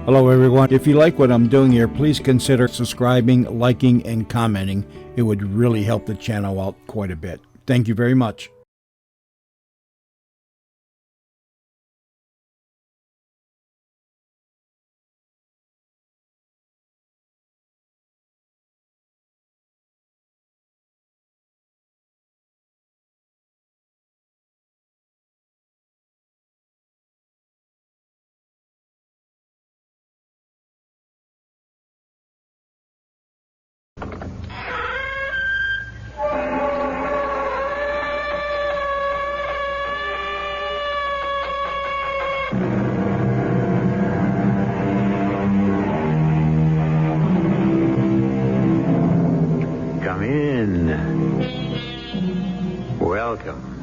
Hello, everyone. If you like what I'm doing here, please consider subscribing, liking, and commenting. It would really help the channel out quite a bit. Thank you very much. Welcome.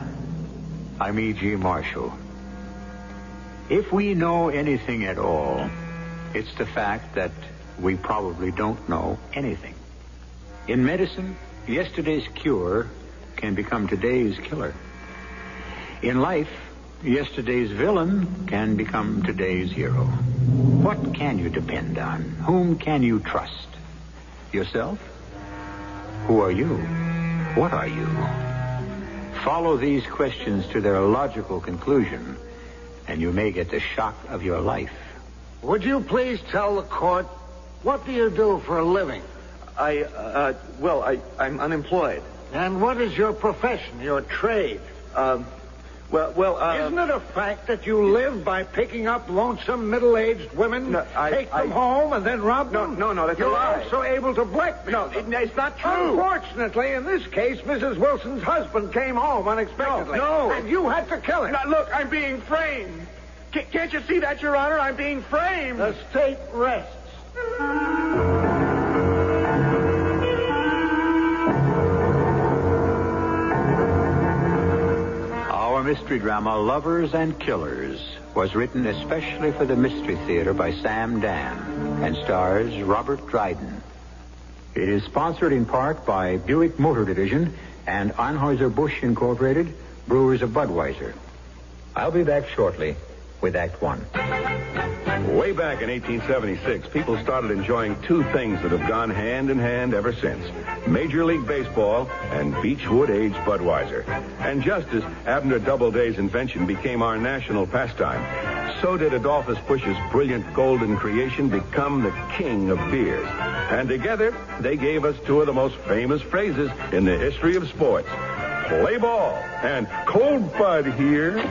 I'm E.G. Marshall. If we know anything at all, it's the fact that we probably don't know anything. In medicine, yesterday's cure can become today's killer. In life, yesterday's villain can become today's hero. What can you depend on? Whom can you trust? Yourself? Who are you? What are you? Follow these questions to their logical conclusion, and you may get the shock of your life. Would you please tell the court, what do you do for a living? I'm unemployed. And what is your profession, your trade? Isn't it a fact that you live by picking up lonesome middle-aged women, take them home, and then rob them? No, that's a lie. You're also able to blackmail them. It's not true. Unfortunately, in this case, Mrs. Wilson's husband came home unexpectedly. No. And you had to kill him. Now, look, I'm being framed. Can't you see that, Your Honor? I'm being framed. The state rests. Our mystery drama, Lovers and Killers, was written especially for the Mystery Theater by Sam Dan and stars Robert Dryden. It is sponsored in part by Buick Motor Division and Anheuser-Busch Incorporated, Brewers of Budweiser. I'll be back shortly with Act One. Way back in 1876, people started enjoying two things that have gone hand in hand ever since: Major League Baseball and Beechwood aged Budweiser. And just as Abner Doubleday's invention became our national pastime, so did Adolphus Busch's brilliant golden creation become the king of beers. And together, they gave us two of the most famous phrases in the history of sports: play ball and cold bud here.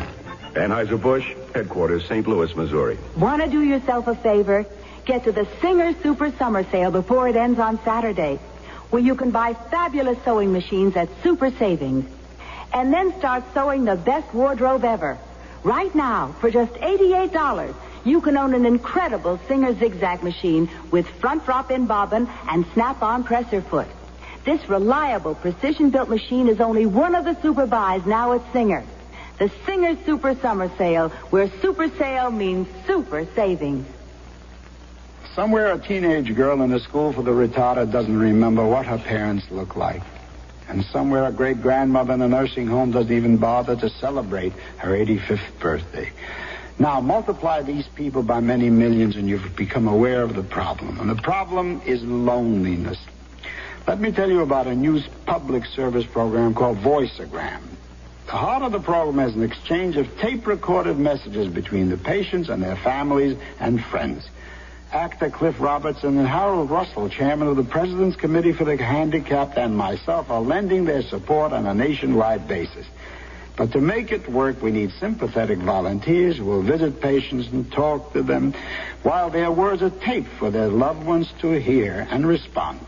Anheuser-Busch, headquarters, St. Louis, Missouri. Want to do yourself a favor? Get to the Singer Super Summer Sale before it ends on Saturday, where you can buy fabulous sewing machines at super savings. And then start sewing the best wardrobe ever. Right now, for just $88, you can own an incredible Singer zigzag machine with front drop-in bobbin and snap-on presser foot. This reliable, precision-built machine is only one of the super buys now at Singer. The Singer Super Summer Sale, where super sale means super savings. Somewhere a teenage girl in a school for the retarded doesn't remember what her parents look like. And somewhere a great-grandmother in a nursing home doesn't even bother to celebrate her 85th birthday. Now, multiply these people by many millions and you've become aware of the problem. And the problem is loneliness. Let me tell you about a new public service program called Voiceogram. The heart of the program is an exchange of tape-recorded messages between the patients and their families and friends. Actor Cliff Robertson and Harold Russell, chairman of the President's Committee for the Handicapped, and myself are lending their support on a nationwide basis. But to make it work, we need sympathetic volunteers who will visit patients and talk to them while their words are taped for their loved ones to hear and respond.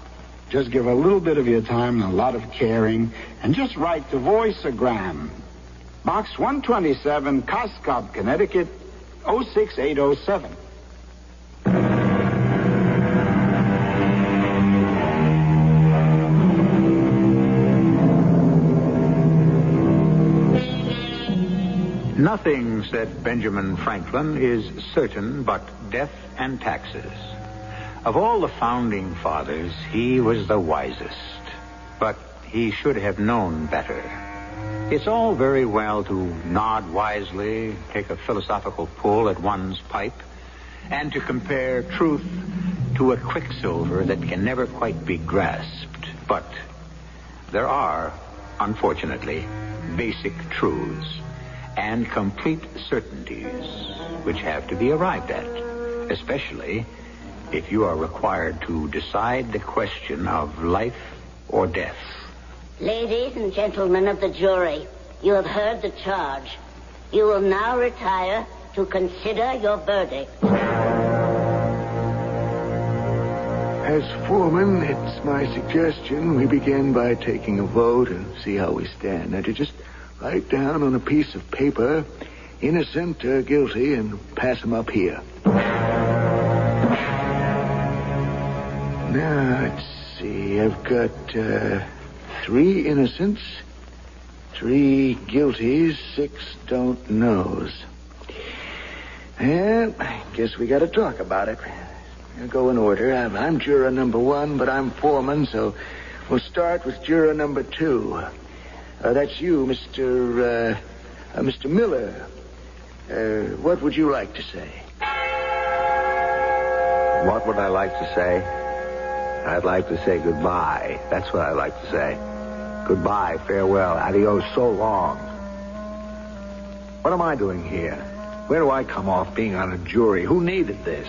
Just give a little bit of your time and a lot of caring, and just write to Voiceogram. Box 127, Coscob, Connecticut, 06807. Nothing, said Benjamin Franklin, is certain but death and taxes. Of all the founding fathers, he was the wisest. But he should have known better. It's all very well to nod wisely, take a philosophical pull at one's pipe, and to compare truth to a quicksilver that can never quite be grasped. But there are, unfortunately, basic truths and complete certainties which have to be arrived at, especially if you are required to decide the question of life or death. Ladies and gentlemen of the jury, you have heard the charge. You will now retire to consider your verdict. As foreman, it's my suggestion we begin by taking a vote and see how we stand. Now, to just write down on a piece of paper, innocent or guilty, and pass them up here. Now, let's see. I've got 3 innocents, 3 guilties, 6 don't knows. Well, I guess we got to talk about it. We'll go in order. I'm juror number 1, but I'm foreman, so we'll start with juror number 2. That's you, Mr. Miller. What would you like to say? What would I like to say? I'd like to say goodbye. That's what I'd like to say. Goodbye, farewell, adios, so long. What am I doing here? Where do I come off being on a jury? Who needed this?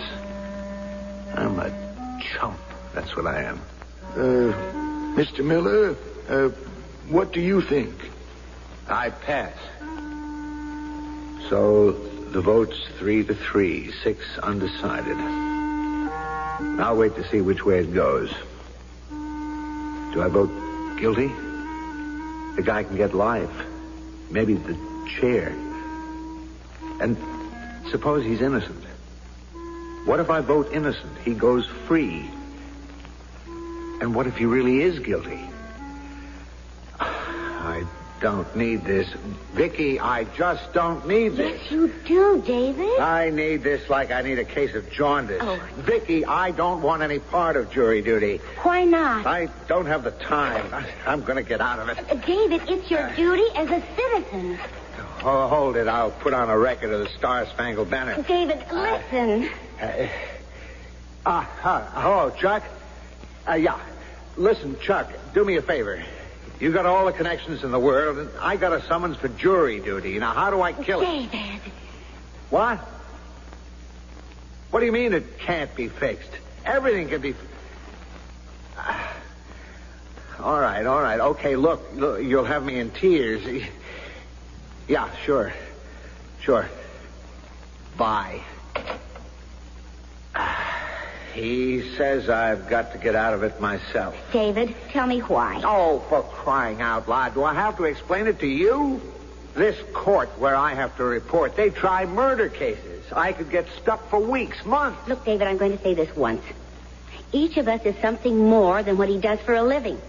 I'm a chump. That's what I am. Mr. Miller, what do you think? I pass. So the vote's 3-3, 6 undecided. I'll wait to see which way it goes. Do I vote guilty? The guy can get life. Maybe the chair. And suppose he's innocent. What if I vote innocent? He goes free. And what if he really is guilty? I don't need this. Vicky, I just don't need this. Yes, you do, David. I need this like I need a case of jaundice. Oh. Vicky, I don't want any part of jury duty. Why not? I don't have the time. I'm going to get out of it. David, it's your duty as a citizen. Oh, hold it. I'll put on a record of the Star-Spangled Banner. David, listen. Hello, Chuck. Yeah. Listen, Chuck, do me a favor. You got all the connections in the world, and I got a summons for jury duty. Now, how do I kill it? David. What? What do you mean it can't be fixed? Everything can be... All right. Okay, look, you'll have me in tears. Yeah, sure. Bye. He says I've got to get out of it myself. David, tell me why. Oh, for crying out loud. Do I have to explain it to you? This court where I have to report, they try murder cases. I could get stuck for weeks, months. Look, David, I'm going to say this once. Each of us is something more than what he does for a living.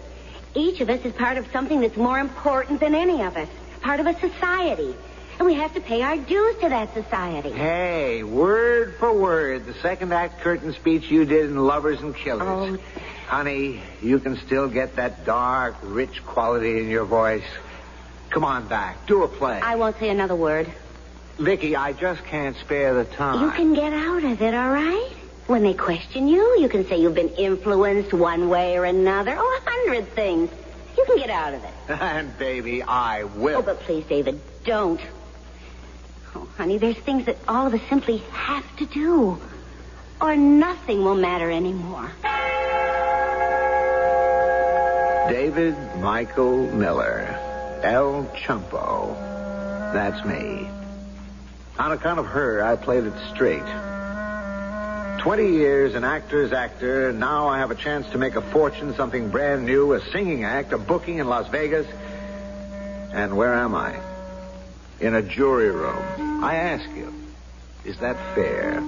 Each of us is part of something that's more important than any of us. Part of a society. And we have to pay our dues to that society. Hey, word for word, the second act curtain speech you did in Lovers and Killers. Oh. Honey, you can still get that dark, rich quality in your voice. Come on back. Do a play. I won't say another word. Vicky, I just can't spare the time. You can get out of it, all right? When they question you, you can say you've been influenced one way or another. 100 things. You can get out of it. And, baby, I will. Oh, but please, David, don't. Oh, honey, there's things that all of us simply have to do. Or nothing will matter anymore. David Michael Miller, El Chumpo. That's me. On account of her, I played it straight. 20 years an actor's actor. Now I have a chance to make a fortune, something brand new, a singing act, a booking in Las Vegas. And where am I? In a jury room. I ask you, is that fair?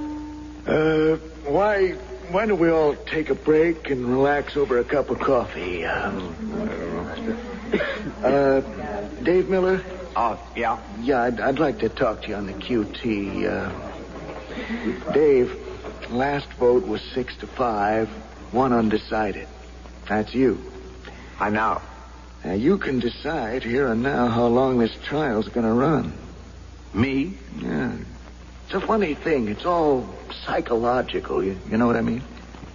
Why don't we all take a break and relax over a cup of coffee? Dave Miller? Yeah? Yeah, I'd like to talk to you on the QT. Dave, last vote was 6-5, 1 undecided. That's you. I know. Now, you can decide here and now how long this trial's going to run. Me? Yeah. It's a funny thing. It's all psychological. You know what I mean?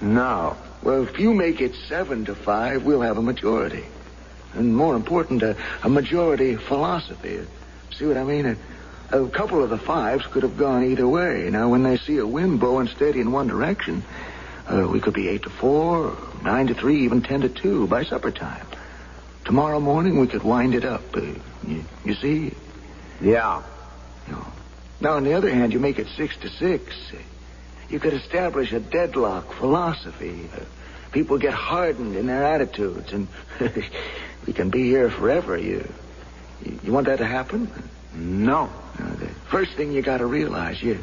No. Well, if you make it 7-5, we'll have a majority. And more important, a majority philosophy. See what I mean? A couple of the 5s could have gone either way. Now, when they see a wind blowing steady in one direction, we could be 8-4, 9-3, even 10-2 by supper time. Tomorrow morning, we could wind it up. You see? Yeah. No. Now, on the other hand, you make it 6-6. You could establish a deadlock philosophy. People get hardened in their attitudes, and we can be here forever. You want that to happen? No. The first thing you got to realize, you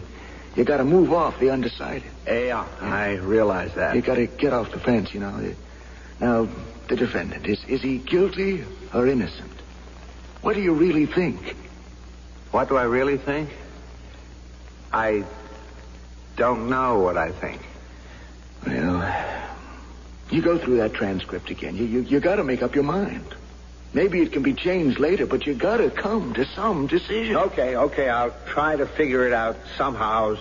got to move off the undecided. Yeah, I realize that. You got to get off the fence, you know. Now, the defendant, is he guilty or innocent? What do you really think? What do I really think? I don't know what I think. Well, you go through that transcript again. You got to make up your mind. Maybe it can be changed later, but you got to come to some decision. Okay, I'll try to figure it out somehow.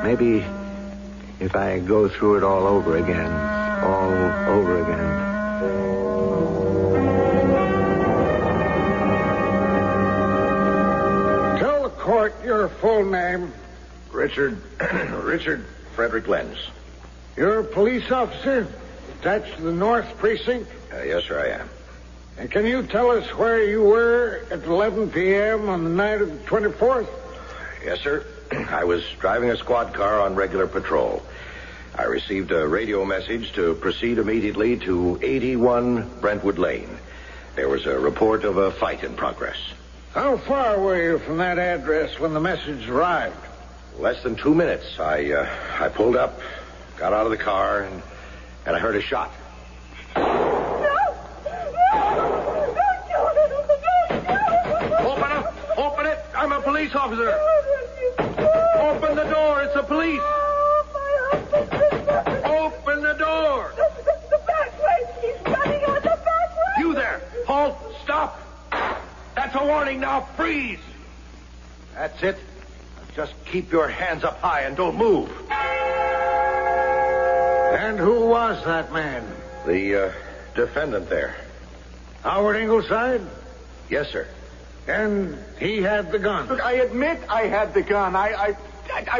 Maybe if I go through it all over again. Tell the court your full name. Richard Frederick Lenz. You're a police officer attached to the North Precinct? Yes, sir, I am. And can you tell us where you were at 11 p.m. on the night of the 24th? Yes, sir. I was driving a squad car on regular patrol. I received a radio message to proceed immediately to 81 Brentwood Lane. There was a report of a fight in progress. How far were you from that address when the message arrived? Less than 2 minutes. I pulled up, got out of the car, and I heard a shot. Open it! I'm a police officer! Open the door! It's the police! Open the door! The back way! He's running out the back way! You there! Halt! Stop! That's a warning now! Freeze! That's it. Just keep your hands up high and don't move. And who was that man? The defendant there. Howard Ingleside? Yes, sir. And he had the gun. Look, I admit I had the gun. I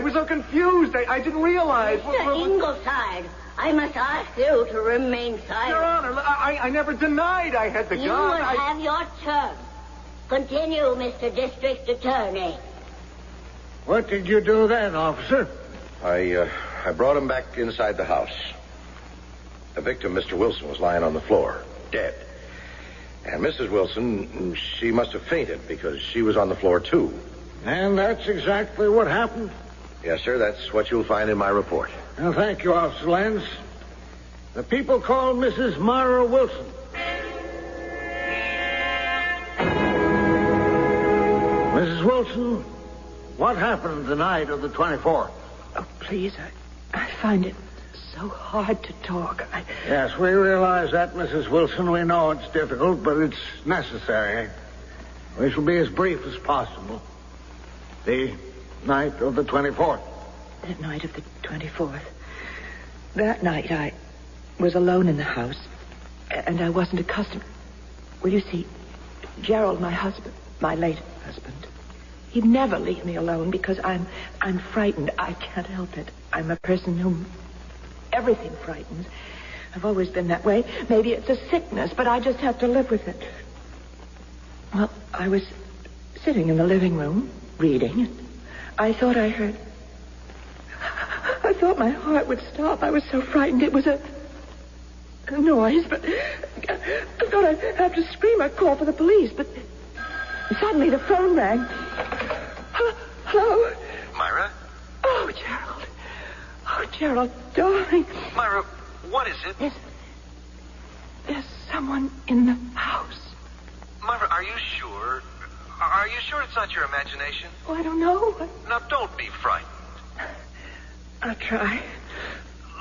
was so confused. I didn't realize. Mr. Ingleside, I must ask you to remain silent. Your Honor, I never denied I had the You gun. will have your turn. Continue, Mr. District Attorney. What did you do then, officer? I brought him back inside the house. The victim, Mr. Wilson, was lying on the floor, dead. And Mrs. Wilson, she must have fainted because she was on the floor, too. And that's exactly what happened? Yes, sir. That's what you'll find in my report. Well, thank you, Officer Lenz. The people called Mrs. Mara Wilson. Mrs. Wilson, what happened the night of the 24th? Oh, please, I find it so hard to talk. Yes, we realize that, Mrs. Wilson. We know it's difficult, but it's necessary. We shall be as brief as possible. The night of the 24th. The night of the 24th. That night, I was alone in the house, and I wasn't accustomed. Well, you see, Gerald, my husband, my late husband, he'd never leave me alone because I'm frightened. I can't help it. I'm a person whom everything frightens. I've always been that way. Maybe it's a sickness, but I just have to live with it. Well, I was sitting in the living room, reading, and I thought my heart would stop. I was so frightened. It was a noise, but I thought I'd have to scream or call for the police, but suddenly the phone rang. Hello? Myra? Oh, Gerald. Oh, Gerald, darling. Myra, what is it? There's someone in the house. Myra, are you sure? Are you sure it's not your imagination? Oh, I don't know. Now, don't be frightened. I'll try.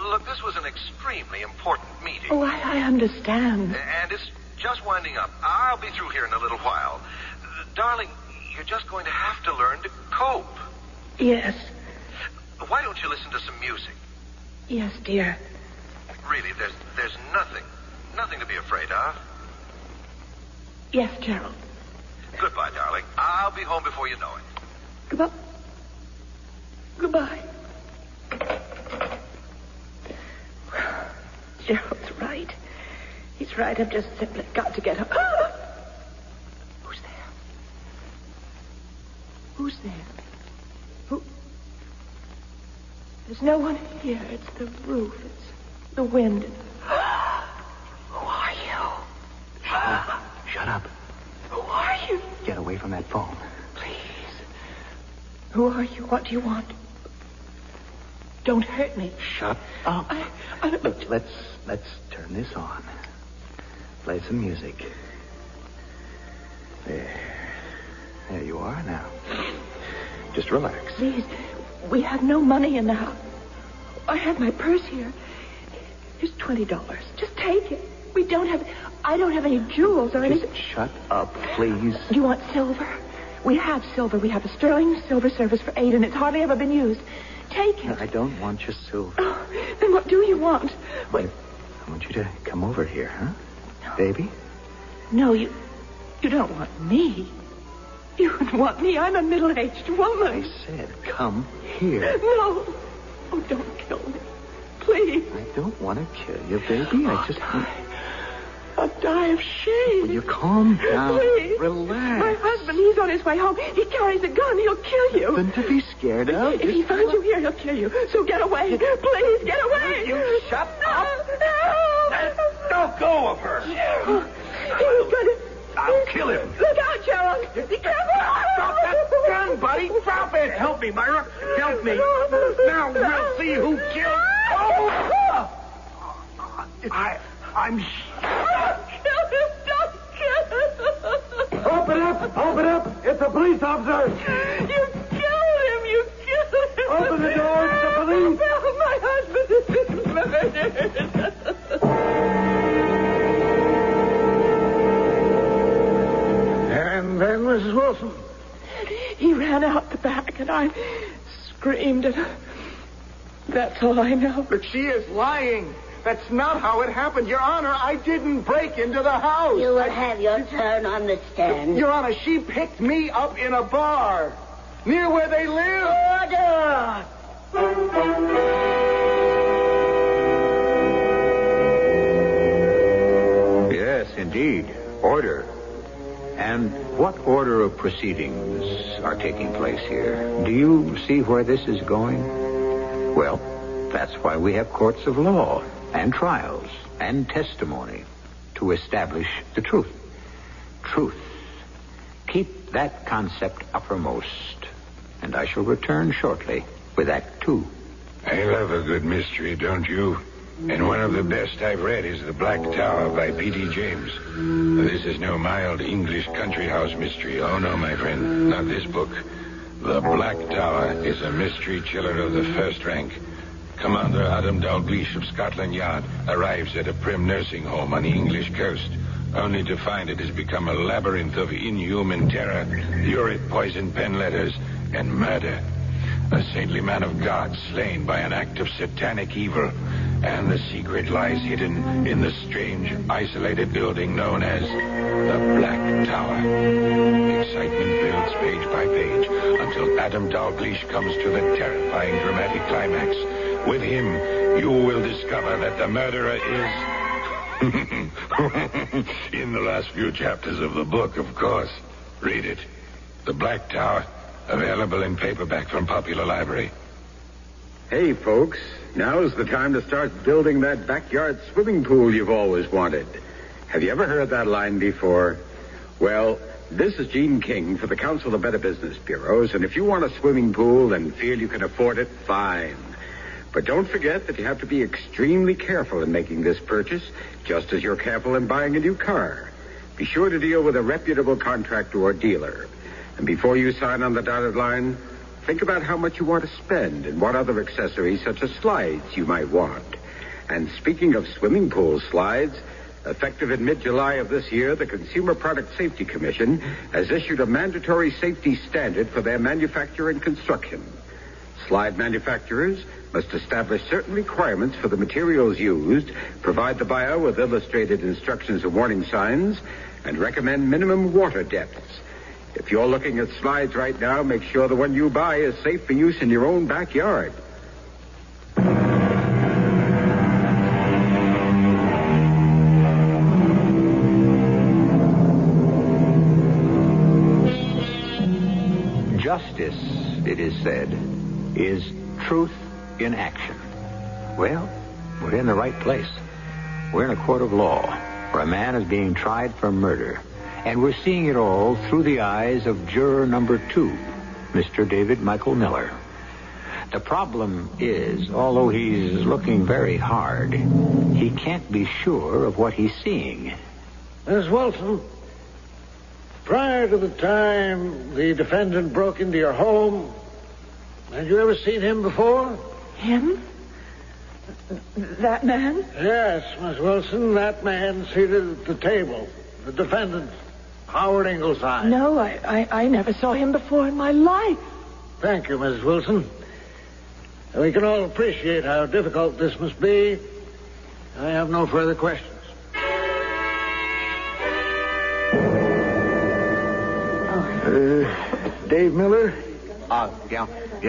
Look, this was an extremely important meeting. Oh, I understand. And it's just winding up. I'll be through here in a little while. Darling, you're just going to have to learn to cope. Yes. Why don't you listen to some music? Yes, dear. Really, there's nothing to be afraid of. Yes, Gerald. Goodbye, darling. I'll be home before you know it. Goodbye. Goodbye. Gerald's right. He's right. I've just simply got to get home. Who's there? Who's there? Who? There's no one here. It's the roof. It's the wind. Who are you? Shut up. Who are you? Get away from that phone. Please. Who are you? What do you want? Don't hurt me. Shut up. I Look, let's turn this on. Play some music. There you are now. Just relax. Please. We have no money in the house. I have my purse here. Here's $20. Just take it. I don't have any jewels or anything. Shut up, please. Do you want silver? We have silver. We have a sterling silver service for 8, and it's hardly ever been used. Take it. I don't want your silver. Oh, then what do you want? Wait, I want you to come over here, huh? No. Baby? No, you don't want me. You wouldn't want me. I'm a middle-aged woman. I said, come here. No. Oh, don't kill me. Please. I don't want to kill you, baby. I'll die of shame. Will you calm down? Please. Relax. My husband, he's on his way home. He carries a gun. He'll kill you. Nothing to be scared of. If he finds you here, he'll kill you. So get away. Please, get away. You shut up. No. Don't go of her. Gerald. He's gonna... I'll kill him. Look out, Gerald. Be careful. Drop that gun, buddy. Drop it. Help me, Myra. Help me. Now we'll see who killed... Oh! I'm... Don't kill him. Open up. It's a police officer. You killed him. Open the door. It's the police. Oh, my husband has been murdered. And then Mrs. Wilson. He ran out the back, and I screamed, and that's all I know. But she is lying. That's not how it happened, Your Honor. I didn't break into the house. You will have your turn on the stand. Your Honor, she picked me up in a bar near where they live. Order! Yes, indeed. Order. And what order of proceedings are taking place here? Do you see where this is going? Well, that's why we have courts of law and trials and testimony to establish the truth. Truth. Keep that concept uppermost, and I shall return shortly with Act 2. I love a good mystery, don't you? And one of the best I've read is The Black Tower by P.D. James. This is no mild English country house mystery. Oh, no, my friend, not this book. The Black Tower is a mystery chiller of the first rank. Commander Adam Dalgleish of Scotland Yard arrives at a prim nursing home on the English coast, only to find it has become a labyrinth of inhuman terror, lurid poison pen letters, and murder. A saintly man of God slain by an act of satanic evil, and the secret lies hidden in the strange, isolated building known as the Black Tower. Excitement builds page by page until Adam Dalgleish comes to the terrifying dramatic climax. With him, you will discover that the murderer is... in the last few chapters of the book, of course. Read it. The Black Tower, available in paperback from Popular Library. Hey, folks. Now's the time to start building that backyard swimming pool you've always wanted. Have you ever heard that line before? Well, this is Gene King for the Council of Better Business Bureaus, and if you want a swimming pool and feel you can afford it, fine. But don't forget that you have to be extremely careful in making this purchase, just as you're careful in buying a new car. Be sure to deal with a reputable contractor or dealer. And before you sign on the dotted line, think about how much you want to spend and what other accessories, such as slides, you might want. And speaking of swimming pool slides, Effective in mid-July of this year, the Consumer Product Safety Commission has issued a mandatory safety standard for their manufacture and construction. Slide manufacturers must establish certain requirements for the materials used, provide the buyer with illustrated instructions and warning signs, and recommend minimum water depths. If you're looking at slides right now, make sure the one you buy is safe for use in your own backyard. Justice, it is said, is truth in action. Well, we're in the right place. We're in a court of law where a man is being tried for murder. And we're seeing it all through the eyes of juror number 2, Mr. David Michael Miller. The problem is, although he's looking very hard, he can't be sure of what he's seeing. Miss Wilson, prior to the time the defendant broke into your home, had you ever seen him before? Him? That man? Yes, Miss Wilson, that man seated at the table. The defendant, Howard Ingleside. No, I never saw him before in my life. Thank you, Mrs. Wilson. We can all appreciate how difficult this must be. I have no further questions. Dave Miller? Yeah.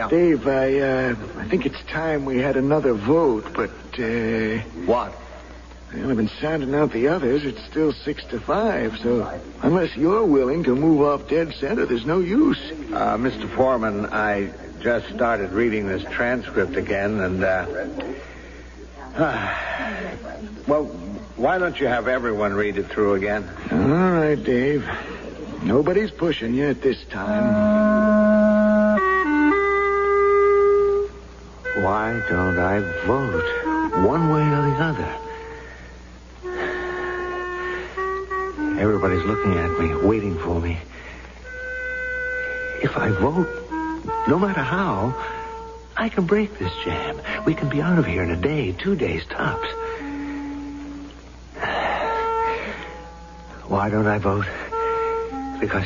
Dave, I think it's time we had another vote, but, What? Well, I've been sounding out the others. It's still 6-5, so unless you're willing to move off dead center, there's no use. Mr. Foreman, I just started reading this transcript again, and, well, why don't you have everyone read it through again? All right, Dave. Nobody's pushing you at this time. Why don't I vote one way or the other? Everybody's looking at me, waiting for me. If I vote, no matter how, I can break this jam. We can be out of here in a day, 2 days tops. Why don't I vote? Because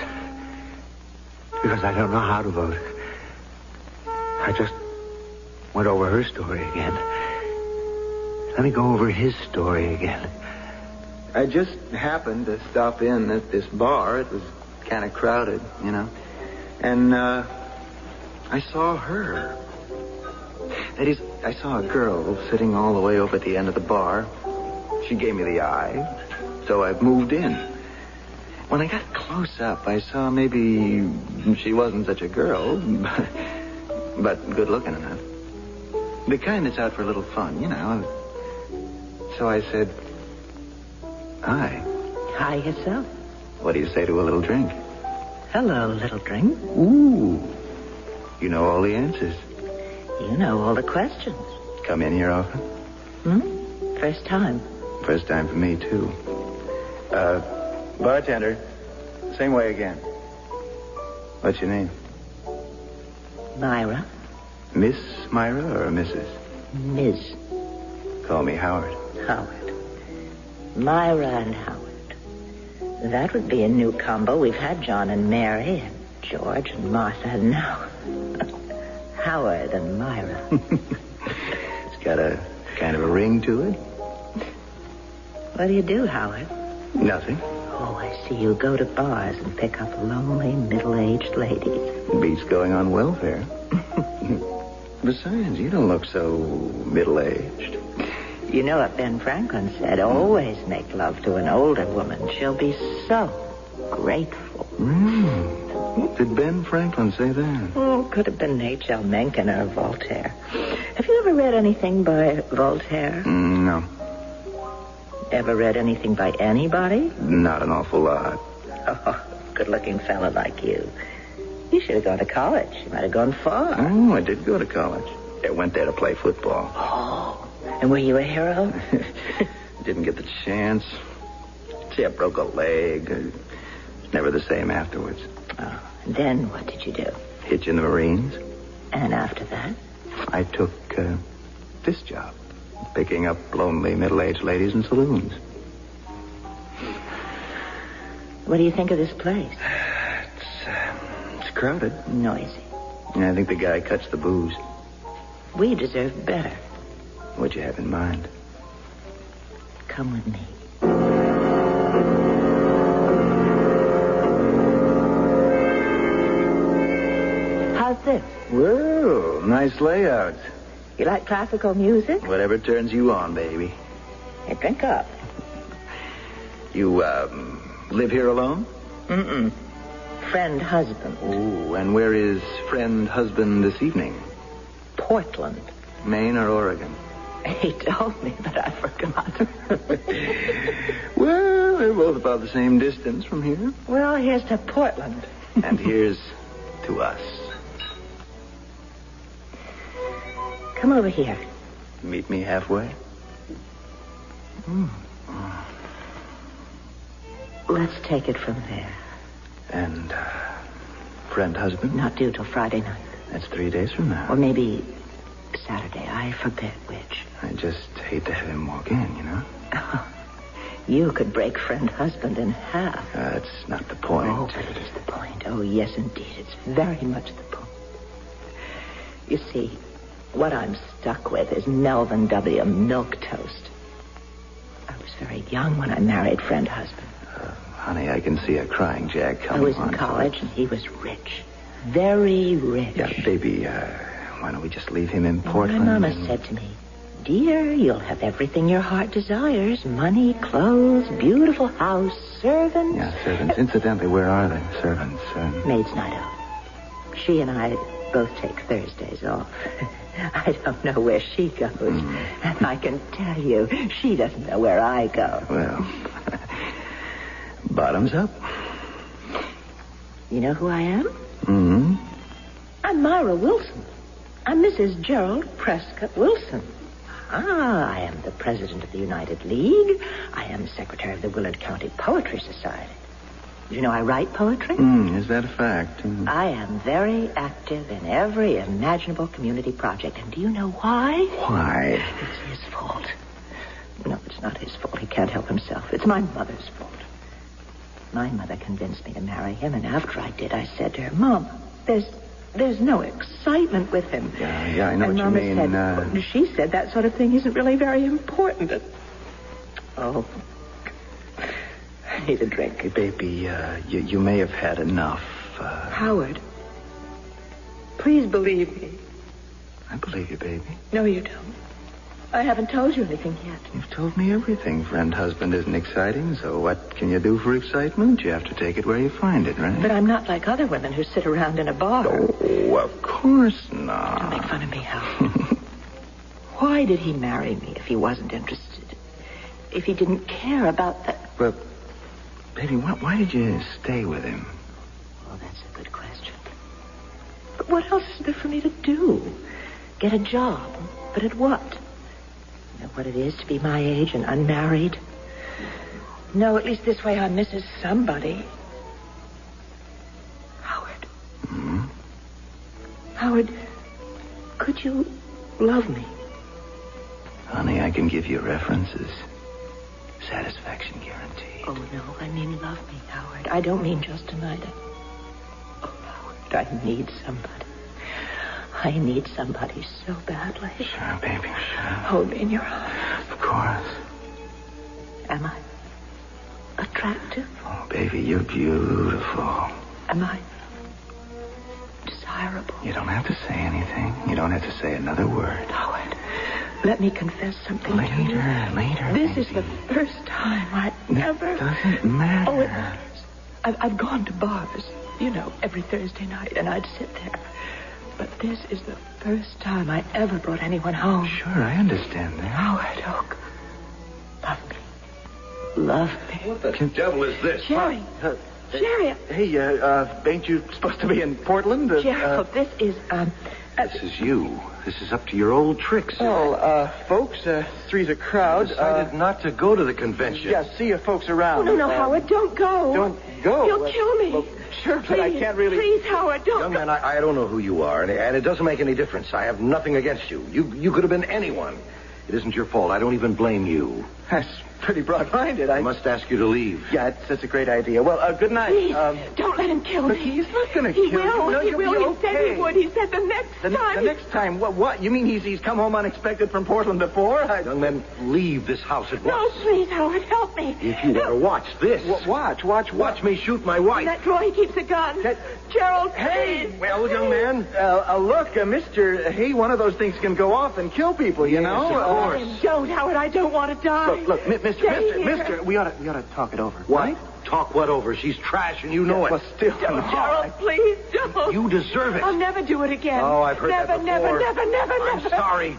I don't know how to vote. I just went over her story again. Let me go over his story again. I just happened to stop in at this bar. It was kind of crowded, you know. And I saw her. That is, I saw a girl sitting all the way over at the end of the bar. She gave me the eye, so I moved in. When I got close up, I saw maybe she wasn't such a girl, but good looking enough. The kind that's out for a little fun, you know. So I said, hi. Hi yourself. What do you say to a little drink? Hello, little drink. Ooh. You know all the answers. You know all the questions. Come in here often? First time. First time for me, too. Bartender. Same way again. What's your name? Myra. Miss Myra or Mrs.? Ms. Call me Howard. Howard. Myra and Howard. That would be a new combo. We've had John and Mary and George and Martha and now Howard and Myra. It's got a kind of a ring to it. What do you do, Howard? Nothing. Oh, I see. You go to bars and pick up lonely, middle-aged ladies. Beats going on welfare. Besides, you don't look so middle-aged. You know what Ben Franklin said? Always make love to an older woman. She'll be so grateful. Did Ben Franklin say that? Oh, could have been H.L. Mencken or Voltaire. Have you ever read anything by Voltaire? No. Ever read anything by anybody? Not an awful lot. Oh, good-looking fella like you. You should have gone to college. You might have gone far. Oh, I did go to college. I went there to play football. Oh, and were you a hero? Didn't get the chance. See, I broke a leg. Never the same afterwards. Oh, and then what did you do? Hitch in the Marines. And after that? I took this job. Picking up lonely middle-aged ladies in saloons. What do you think of this place? It's crowded. Noisy. I think the guy cuts the booze. We deserve better. What'd you have in mind? Come with me. How's this? Whoa, nice layout. You like classical music? Whatever turns you on, baby. Hey, drink up. You, live here alone? Mm-mm. Friend husband. Oh, and where is friend husband this evening? Portland. Maine or Oregon? He told me, but I forgot. Well, they're both about the same distance from here. Well, here's to Portland. And here's to us. Come over here. Meet me halfway. Let's take it from there. And, friend husband? Not due till Friday night. That's 3 days from now. Or maybe Saturday. I forget which. I just hate to have him walk in, you know? Oh, you could break friend husband in half. That's not the point. Oh, but it is the point. Oh, yes, indeed. It's very much the point. You see, what I'm stuck with is Melvin W. Milquetoast. I was very young when I married friend husband. Honey, I can see a crying jack coming on. I was in college, and he was rich. Very rich. Yeah, baby, why don't we just leave him in Portland? My mama said to me, dear, you'll have everything your heart desires. Money, clothes, beautiful house, servants. Yeah, servants. Incidentally, where are they, servants? Maid's night out. She and I both take Thursdays off. I don't know where she goes. And I can tell you, she doesn't know where I go. Well, bottoms up. You know who I am? Mm-hmm. I'm Myra Wilson. I'm Mrs. Gerald Prescott Wilson. I am the president of the United League. I am secretary of the Willard County Poetry Society. You know I write poetry? Is that a fact? I am very active in every imaginable community project. And do you know why? Why? It's his fault. No, it's not his fault. He can't help himself. It's my mother's fault. My mother convinced me to marry him, and after I did, I said to her, Mom, there's no excitement with him. Yeah, I know and what Mama you mean. Said, she said that sort of thing isn't really very important. Oh, I need a drink. Hey, baby, you may have had enough. Howard, please believe me. I believe you, baby. No, you don't. I haven't told you anything yet. You've told me everything. Friend husband isn't exciting, so what can you do for excitement? You have to take it where you find it, right? But I'm not like other women who sit around in a bar. Oh, of course not. Don't make fun of me, Howard. Why did he marry me if he wasn't interested? If he didn't care about that? Well, baby, why did you stay with him? Oh, that's a good question. But what else is there for me to do? Get a job. But at what? Know what it is to be my age and unmarried? No, at least this way I'm Mrs. Somebody. Howard. Hmm? Howard, could you love me? Honey, I can give you references. Satisfaction guaranteed. Oh, no, I mean love me, Howard. I don't mean just tonight. Oh, Howard, I need somebody. I need somebody so badly. Sure, baby, sure. Hold me in your arms. Of course. Am I attractive? Oh, baby, you're beautiful. Am I desirable? You don't have to say anything. You don't have to say another word. Howard, let me confess something to you. Later, This baby. is the first time I ever... It doesn't matter. Oh, it matters. I've gone to bars, you know, every Thursday night, and I'd sit there. But this is the first time I ever brought anyone home. Sure, I understand that. Howard, oh, love me. Love me. What the devil is this? Jerry. Jerry. Hey, ain't you supposed to be in Portland? Gerald, this is, This is you. This is up to your old tricks. Oh, folks, three's a crowd. Decided not to go to the convention. Yeah, see you folks around. Oh, no, Howard, don't go. Don't go. You'll kill me. Well, sure, but I can't really... Please, Howard, don't Young man, I don't know who you are, and it doesn't make any difference. I have nothing against you. You could have been anyone. It isn't your fault. I don't even blame you. That's pretty broad-minded. I must ask you to leave. Yeah, that's a great idea. Well, good night. Please, don't let him kill me. But he's not going to He kill you. will. No, He you'll will. be He said okay. he would. He said the next time. The next time? What? You mean he's come home unexpected from Portland before? Young men, leave this house at No, once. please, Howard, help me. If you want to watch this. Watch me shoot my wife. In that drawer, he keeps a gun. Gerald, Hey, please. well, young man, look, mister, hey, one of those things can go off and kill people, you know? of course. Don't, Howard, I don't want to die. Look, mister, we ought to talk it over. What? Right? Talk what over? She's trash and you know it. Well, still. Gerald, please don't. You deserve it. I'll never do it again. Oh, I've heard that before. Never. I'm sorry.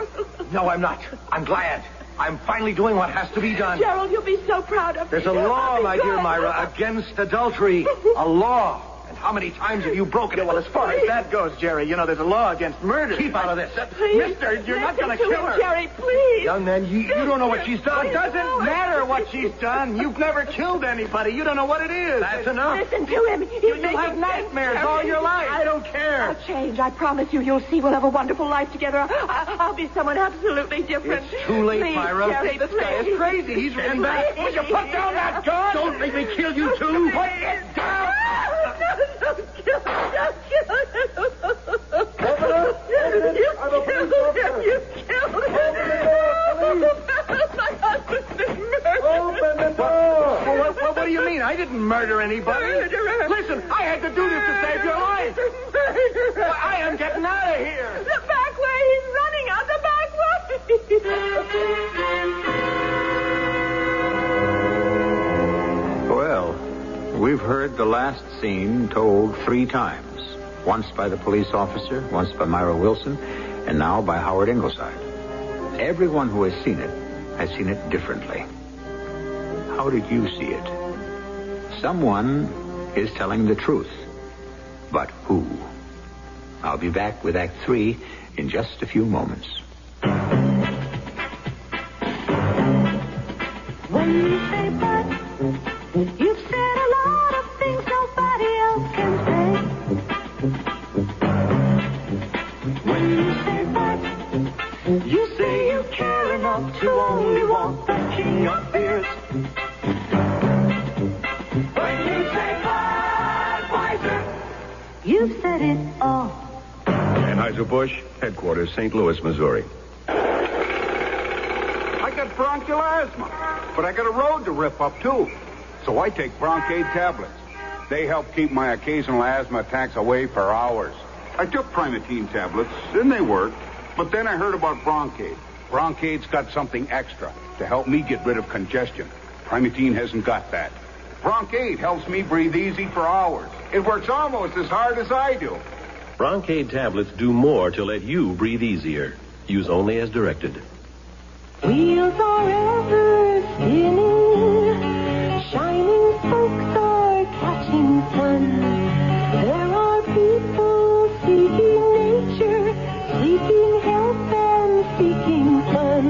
No, I'm not. I'm glad. I'm finally doing what has to be done. Gerald, you'll be so proud of me. There's a law, my dear Myra, against adultery. A law. And how many times have you broken it? Well, as far as that goes, Jerry, you know, there's a law against murder. Keep out of this. Please. Mister, you're not going to Listen kill him, her. Jerry, please. Young man, you don't know what she's done. It doesn't matter what she's done. You've never killed anybody. You don't know what it is. That's enough. Listen to him. You'll have nightmares all your life. I don't care. I'll change. I promise you. You'll see. We'll have a wonderful life together. I'll be someone absolutely different. It's too late, Please, Myra. Jerry, This guy is crazy. He's really bad. Will you put down that gun? Don't make me kill you, too. Put it down. What do you mean? I didn't murder anybody. Murderer. Listen, I had to do this to save your life. Murderer. Well, I am getting out of here. The back way. He's running out the back way. Well, we've heard the last scene told 3 times. Once by the police officer, once by Myra Wilson, and now by Howard Ingleside. Everyone who has seen it differently. How did you see it? Someone is telling the truth. But who? I'll be back with Act 3 in just a few moments. When you say but, you've said a lot of things nobody else can say. When you say but, you say you care enough to only want the king of beers. When you say Budweiser, you've said it all. Anheuser-Busch, headquarters, St. Louis, Missouri. I got bronchial asthma, but I got a road to rip up, too. So I take Broncaid tablets. They help keep my occasional asthma attacks away for hours. I took Primatene tablets, and they worked. But then I heard about Broncaid. Broncaid's got something extra to help me get rid of congestion. Primatene hasn't got that. Broncaid helps me breathe easy for hours. It works almost as hard as I do. Broncaid tablets do more to let you breathe easier. Use only as directed. Wheels are ever spinning, shining spokes are catching sun. There are people seeking nature, seeking health and seeking fun.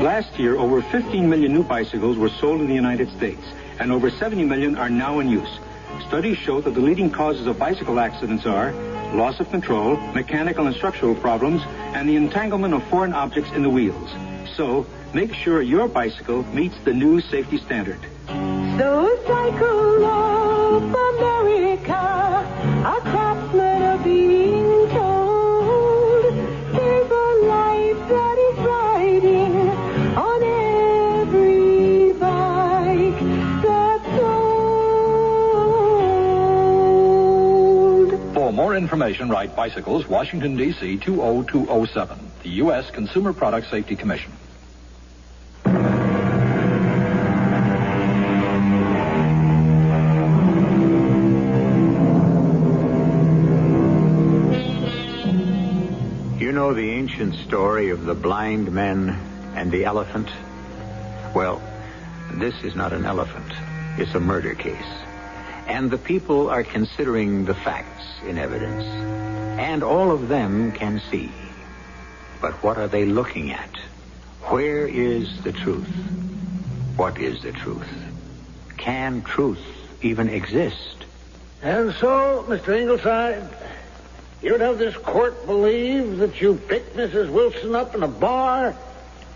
Last year, over 15 million new bicycles were sold in the United States, and over 70 million are now in use. Studies show that the leading causes of bicycle accidents are loss of control, mechanical and structural problems, and the entanglement of foreign objects in the wheels. So, make sure your bicycle meets the new safety standard. So cycle of America, our craftsmen are being told. There's a life that is riding on every bike that's sold. For more information, write Bicycles, Washington, D.C. 20207, the U.S. Consumer Product Safety Commission. You know the ancient story of the blind men and the elephant? Well, this is not an elephant. It's a murder case. And the people are considering the facts in evidence. And all of them can see. But what are they looking at? Where is the truth? What is the truth? Can truth even exist? And so, Mr. Ingleside, you'd have this court believe that you picked Mrs. Wilson up in a bar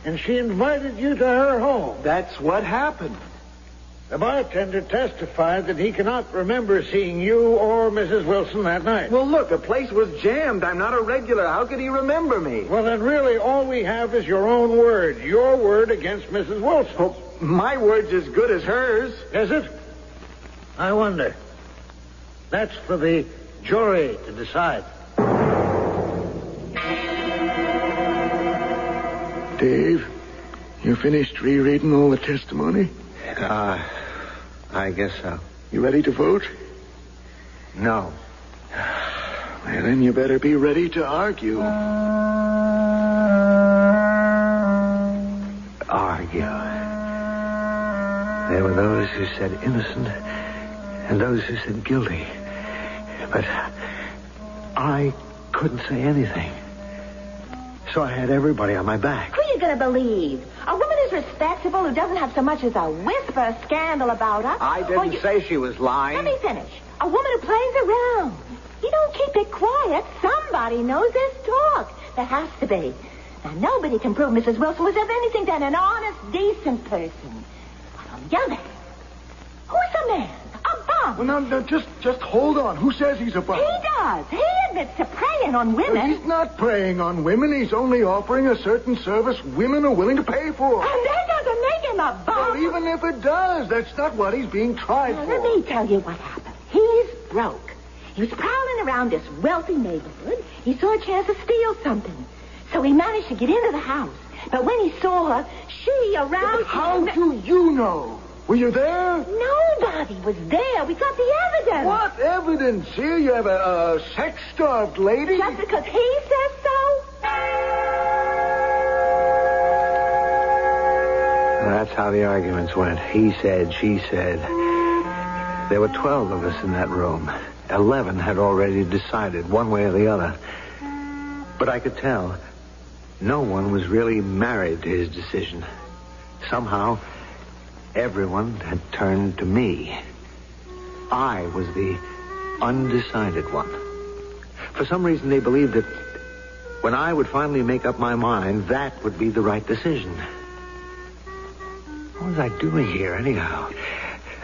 and she invited you to her home. That's what happened. The bartender testified that he cannot remember seeing you or Mrs. Wilson that night. Well, look, the place was jammed. I'm not a regular. How could he remember me? Well, then really all we have is your own word. Your word against Mrs. Wilson. Oh, my word's as good as hers. Is it? I wonder. That's for the jury to decide. Dave, you finished rereading all the testimony? I guess so. You ready to vote? No. Well, then you better be ready to argue. Argue. There were those who said innocent and those who said guilty. But I couldn't say anything. So I had everybody on my back. Who are you going to believe? A woman is respectable who doesn't have so much as a whisper of scandal about her. I didn't say she was lying. Let me finish. A woman who plays around. You don't keep it quiet. Somebody knows there's talk. There has to be. Now, nobody can prove Mrs. Wilson was ever anything than an honest, decent person. But on the other hand, who's the man? A bum. Well, now, just hold on. Who says he's a bum? He does. He admits to preying on women. Well, he's not preying on women. He's only offering a certain service women are willing to pay for. And that doesn't make him a bum. Well, even if it does, that's not what he's being tried Now, for. let me tell you what happened. He's broke. He was prowling around this wealthy neighborhood. He saw a chance to steal something. So he managed to get into the house. But when he saw her, she aroused... How do you know? Were you there? Nobody was there. We got the evidence. What evidence? Here you have a sex-starved lady? Just because he says so? That's how the arguments went. He said, she said. There were 12 of us in that room. 11 had already decided one way or the other. But I could tell no one was really married to his decision. Somehow, everyone had turned to me. I was the undecided one. For some reason, they believed that when I would finally make up my mind, that would be the right decision. What was I doing here, anyhow?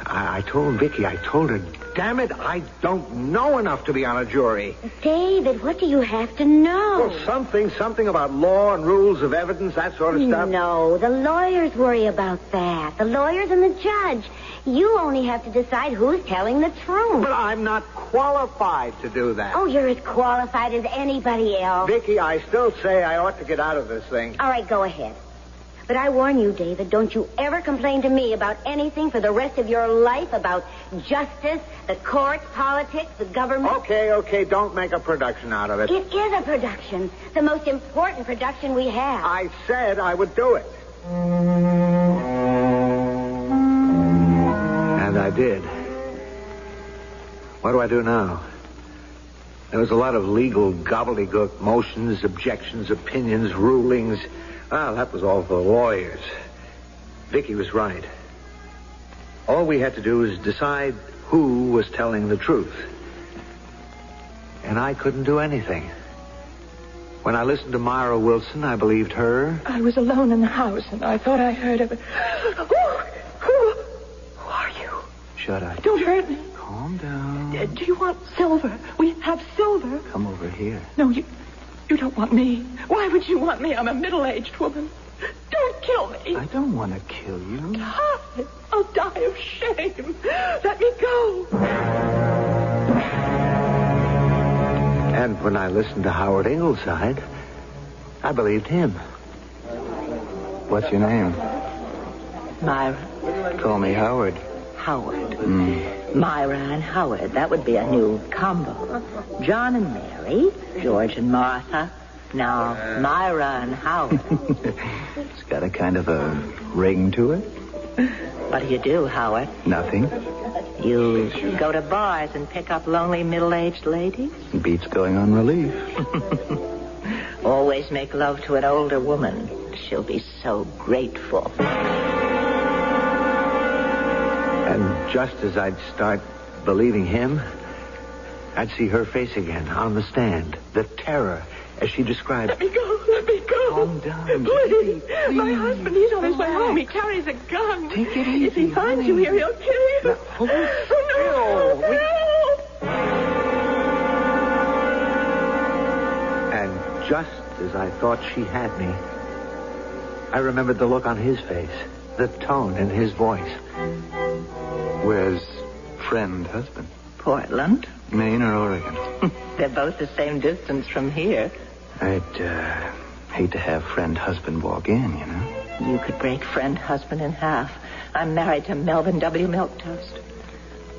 I told Vicky, I told her, damn it, I don't know enough to be on a jury. David, what do you have to know? Well, something about law and rules of evidence, that sort of stuff. No, the lawyers worry about that. The lawyers and the judge. You only have to decide who's telling the truth. But I'm not qualified to do that. Oh, you're as qualified as anybody else. Vicky, I still say I ought to get out of this thing. All right, go ahead. But I warn you, David, don't you ever complain to me about anything for the rest of your life, about justice, the courts, politics, the government. Okay, don't make a production out of it. It is a production, the most important production we have. I said I would do it. And I did. What do I do now? There was a lot of legal gobbledygook, motions, objections, opinions, rulings. Well, that was all for the lawyers. Vicky was right. All we had to do was decide who was telling the truth. And I couldn't do anything. When I listened to Myra Wilson, I believed her. I was alone in the house, and I thought I heard of it. Who are you? Shut up. Don't hurt me. Calm down. Do you want silver? We have silver. Come over here. No, you don't want me. Why would you want me? I'm a middle-aged woman. Don't kill me. I don't want to kill you. I'll die of shame. Let me go. And when I listened to Howard Ingleside, I believed him. What's your name? Myra. Call me Howard. Howard. Myra and Howard. That would be a new combo. John and Mary. George and Martha. Now, Myra and Howard. It's got a kind of a ring to it. What do you do, Howard? Nothing. You go to bars and pick up lonely middle-aged ladies? Beats going on relief. Always make love to an older woman. She'll be so grateful. And just as I'd start believing him, I'd see her face again on the stand. The terror, as she described. Let me go. Let me go. calm down. Please. Please. My husband, he's on his way home. He carries a gun. Take it easy. If he finds you here, he'll kill you. Now, hold still. And just as I thought she had me, I remembered the look on his face, the tone in his voice. Where's friend husband? Portland. Maine or Oregon? They're both the same distance from here. I'd hate to have friend husband walk in, you know. You could break friend husband in half. I'm married to Melvin W. Milktoast.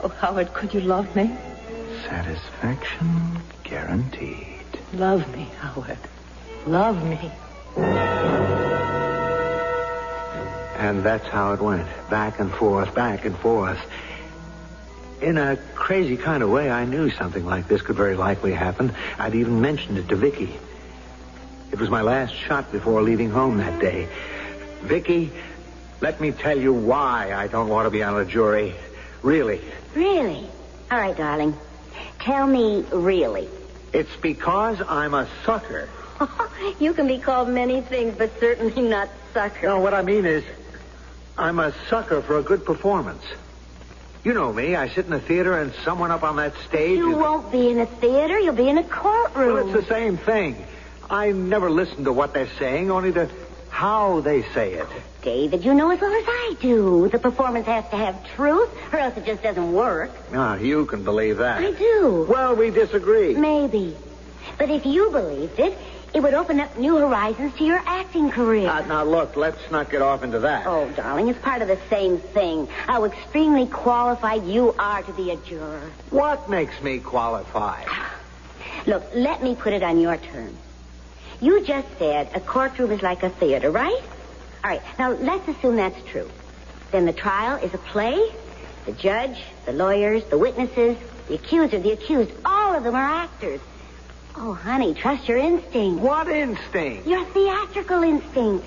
Oh, Howard, could you love me? Satisfaction guaranteed. Love me, Howard. Love me. And that's how it went. Back and forth, back and forth. In a crazy kind of way, I knew something like this could very likely happen. I'd even mentioned it to Vicky. It was my last shot before leaving home that day. Vicky, let me tell you why I don't want to be on a jury. Really. Really? All right, darling. Tell me really. It's because I'm a sucker. You can be called many things, but certainly not sucker. No, what I mean is, I'm a sucker for a good performance. You know me. I sit in a theater and someone up on that stage... You won't be in a theater. You'll be in a courtroom. Well, it's the same thing. I never listen to what they're saying, only to how they say it. David, you know as well as I do. The performance has to have truth, or else it just doesn't work. Ah, you can believe that. I do. Well, we disagree. Maybe. But if you believed it, it would open up new horizons to your acting career. Now, look, let's not get off into that. Oh, darling, it's part of the same thing. How extremely qualified you are to be a juror. What makes me qualified? Look, let me put it on your terms. You just said a courtroom is like a theater, right? All right, now let's assume that's true. Then the trial is a play. The judge, the lawyers, the witnesses, the accuser, the accused, all of them are actors. Oh, honey, trust your instinct. What instinct? Your theatrical instinct.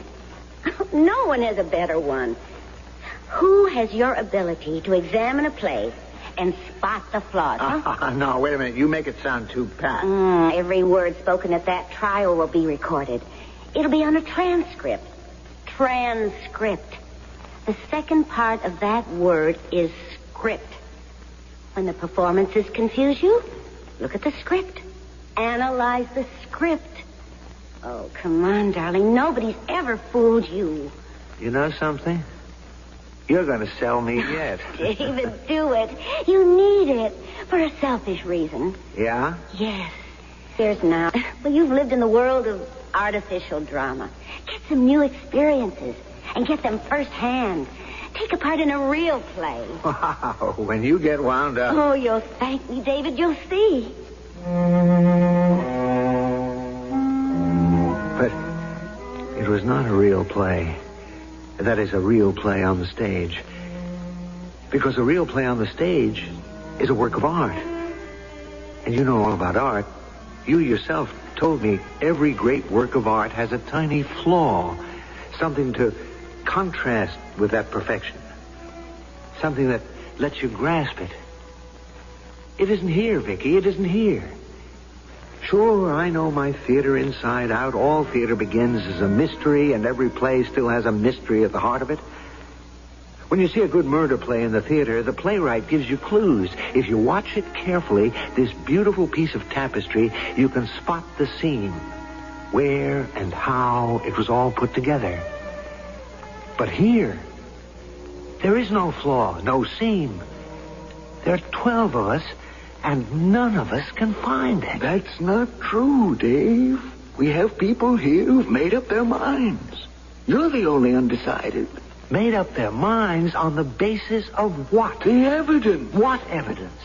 No one has a better one. Who has your ability to examine a play and spot the flaws, huh? No, wait a minute. You make it sound too pat. Every word spoken at that trial will be recorded. It'll be on a transcript. Transcript. The second part of that word is script. When the performances confuse you, look at the script. Analyze the script. Oh, come on, darling. Nobody's ever fooled you. You know something? You're going to sell me yet. David, do it. You need it for a selfish reason. Yeah? Yes. Here's now. Well, you've lived in the world of artificial drama. Get some new experiences and get them firsthand. Take a part in a real play. Wow, when you get wound up. Oh, you'll thank me, David. You'll see. But it was not a real play. That is, a real play on the stage. Because a real play on the stage is a work of art. And you know all about art. You yourself told me every great work of art has a tiny flaw. Something to contrast with that perfection. Something that lets you grasp it. It isn't here, Vicky. It isn't here. Sure, I know my theater inside out. All theater begins as a mystery, and every play still has a mystery at the heart of it. When you see a good murder play in the theater, the playwright gives you clues. If you watch it carefully, this beautiful piece of tapestry, you can spot the scene. Where and how it was all put together. But here, there is no flaw, no seam. There are 12 of us, and none of us can find it. That's not true, Dave. We have people here who've made up their minds. You're the only undecided. Made up their minds on the basis of what? The evidence. What evidence?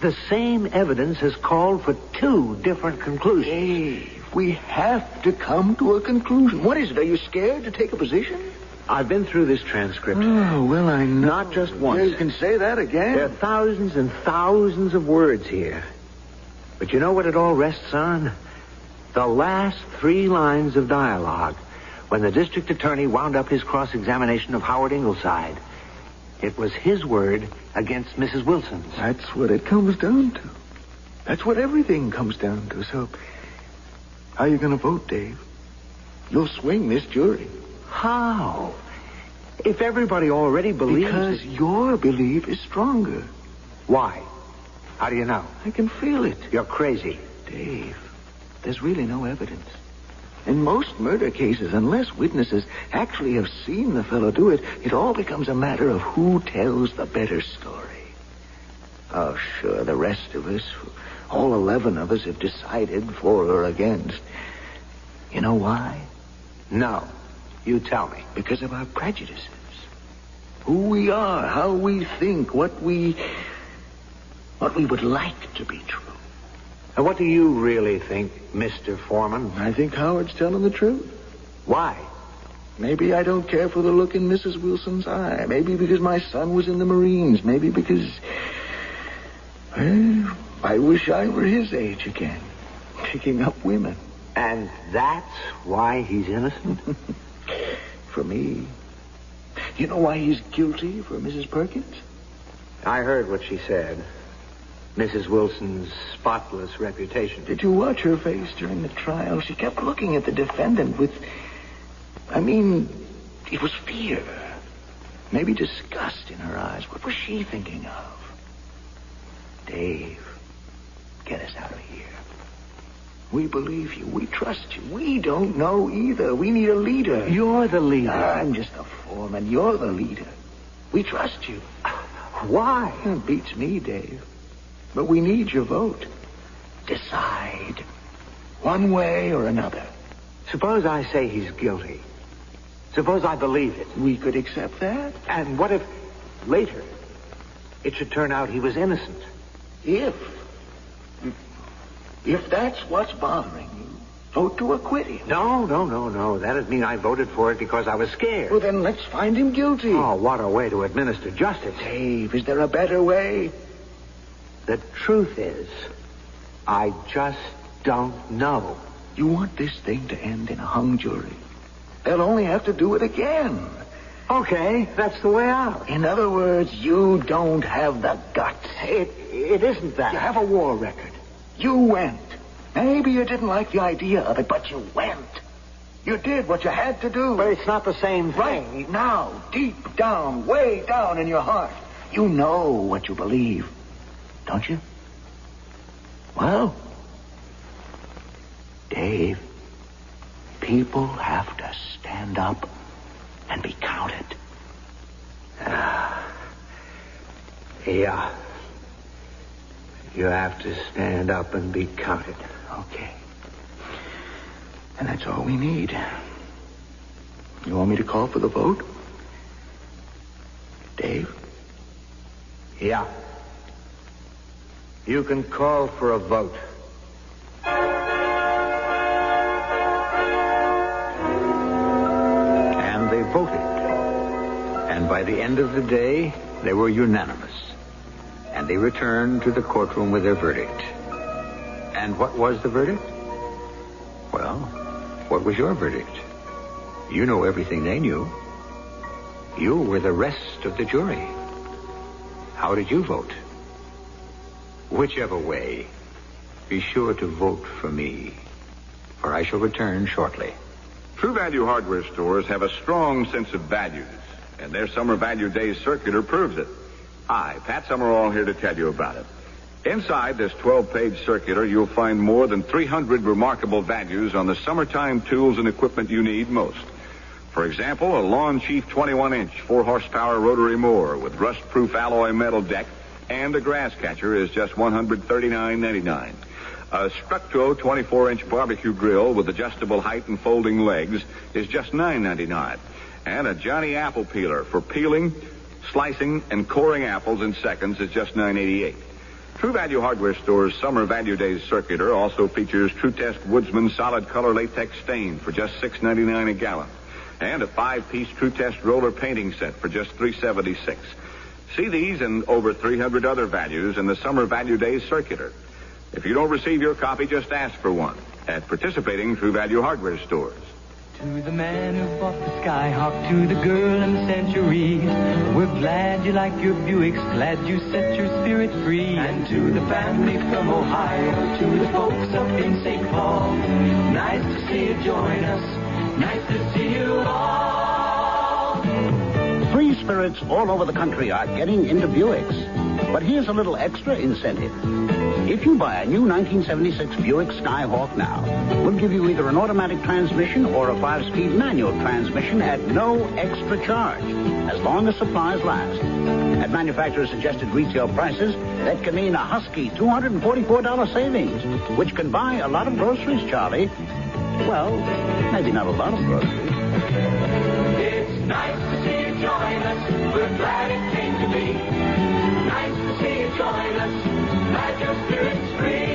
The same evidence has called for two different conclusions. Dave, we have to come to a conclusion. What is it? Are you scared to take a position? I've been through this transcript. Oh, well, I know. Not just once. You can say that again. There are thousands and thousands of words here. But you know what it all rests on? The last 3 lines of dialogue, when the district attorney wound up his cross-examination of Howard Ingleside. It was his word against Mrs. Wilson's. That's what it comes down to. That's what everything comes down to. So, how are you going to vote, Dave? You'll swing this jury. How? If everybody already believes... Because your belief is stronger. Why? How do you know? I can feel it. You're crazy. Dave, there's really no evidence. In most murder cases, unless witnesses actually have seen the fellow do it, it all becomes a matter of who tells the better story. Oh, sure, the rest of us, all 11 of us, have decided for or against. You know why? No. You tell me. Because of our prejudices. Who we are, how we think, what we would like to be true. And what do you really think, Mr. Foreman? I think Howard's telling the truth. Why? Maybe I don't care for the look in Mrs. Wilson's eye. Maybe because my son was in the Marines. Maybe because... Well, I wish I were his age again. Picking up women. And that's why he's innocent? For me. You know why he's guilty for Mrs. Perkins? I heard what she said. Mrs. Wilson's spotless reputation. Did you watch her face during the trial? She kept looking at the defendant with... it was fear. Maybe disgust in her eyes. What was she thinking of? Dave, get us out of here. We believe you. We trust you. We don't know either. We need a leader. You're the leader. I'm just a foreman. You're the leader. We trust you. Why? It beats me, Dave. But we need your vote. Decide. One way or another. Suppose I say he's guilty. Suppose I believe it. We could accept that. And what if later it should turn out he was innocent? If that's what's bothering you, vote to acquit him. No. That'd mean I voted for it because I was scared. Well, then let's find him guilty. Oh, what a way to administer justice. Dave, is there a better way? The truth is, I just don't know. You want this thing to end in a hung jury. They'll only have to do it again. Okay, that's the way out. In other words, you don't have the guts. It isn't that. You have a war record. You went. Maybe you didn't like the idea of it, but you went. You did what you had to do. But it's not the same thing. Right now, deep down, way down in your heart, you know what you believe. Don't you? Well, Dave, people have to stand up and be counted. Yeah. You have to stand up and be counted. Okay. And that's all we need. You want me to call for the vote? Dave? Yeah. You can call for a vote. And they voted. And by the end of the day, they were unanimous. And they returned to the courtroom with their verdict. And what was the verdict? Well, what was your verdict? You know everything they knew. You were the rest of the jury. How did you vote? Whichever way, be sure to vote for me, for I shall return shortly. True Value hardware stores have a strong sense of values, and their Summer Value Days circular proves it. Hi, Pat Summerall here to tell you about it. Inside this 12-page circular, you'll find more than 300 remarkable values on the summertime tools and equipment you need most. For example, a Lawn Chief 21-inch 4-horsepower rotary mower with rust-proof alloy metal deck and a grass catcher is just $139.99. A Structo 24-inch barbecue grill with adjustable height and folding legs is just $9.99. And a Johnny Apple Peeler for peeling, slicing, and coring apples in seconds is just $9.88. True Value Hardware Store's Summer Value Days circular also features True Test Woodsman solid color latex stain for just $6.99 a gallon. And a 5-piece True Test roller painting set for just $3.76. See these and over 300 other values in the Summer Value Days circular. If you don't receive your copy, just ask for one at participating True Value Hardware stores. To the man who bought the Skyhawk, to the girl in the Century, we're glad you like your Buicks, glad you set your spirit free. And to the family from Ohio, to the folks up in St. Paul, nice to see you join us. Nice to see you all. Free spirits all over the country are getting into Buicks. But here's a little extra incentive. If you buy a new 1976 Buick Skyhawk now, we'll give you either an automatic transmission or a 5-speed manual transmission at no extra charge, as long as supplies last. At manufacturer's suggested retail prices, that can mean a husky $244 savings, which can buy a lot of groceries, Charlie. Well, maybe not a lot of groceries. It's nice to see you join us. We're glad it came to be. Nice to see you join us. Glad your spirit's free.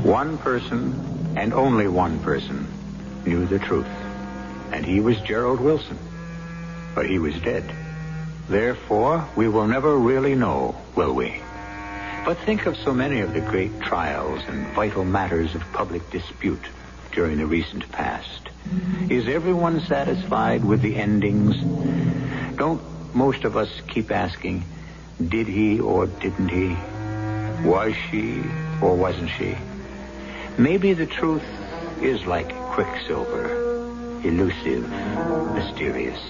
One person, and only one person, knew the truth. And he was Gerald Wilson. But he was dead. Therefore, we will never really know, will we? But think of so many of the great trials and vital matters of public dispute during the recent past. Is everyone satisfied with the endings? Don't most of us keep asking, did he or didn't he? Was she or wasn't she? Maybe the truth is like quicksilver, elusive, mysterious,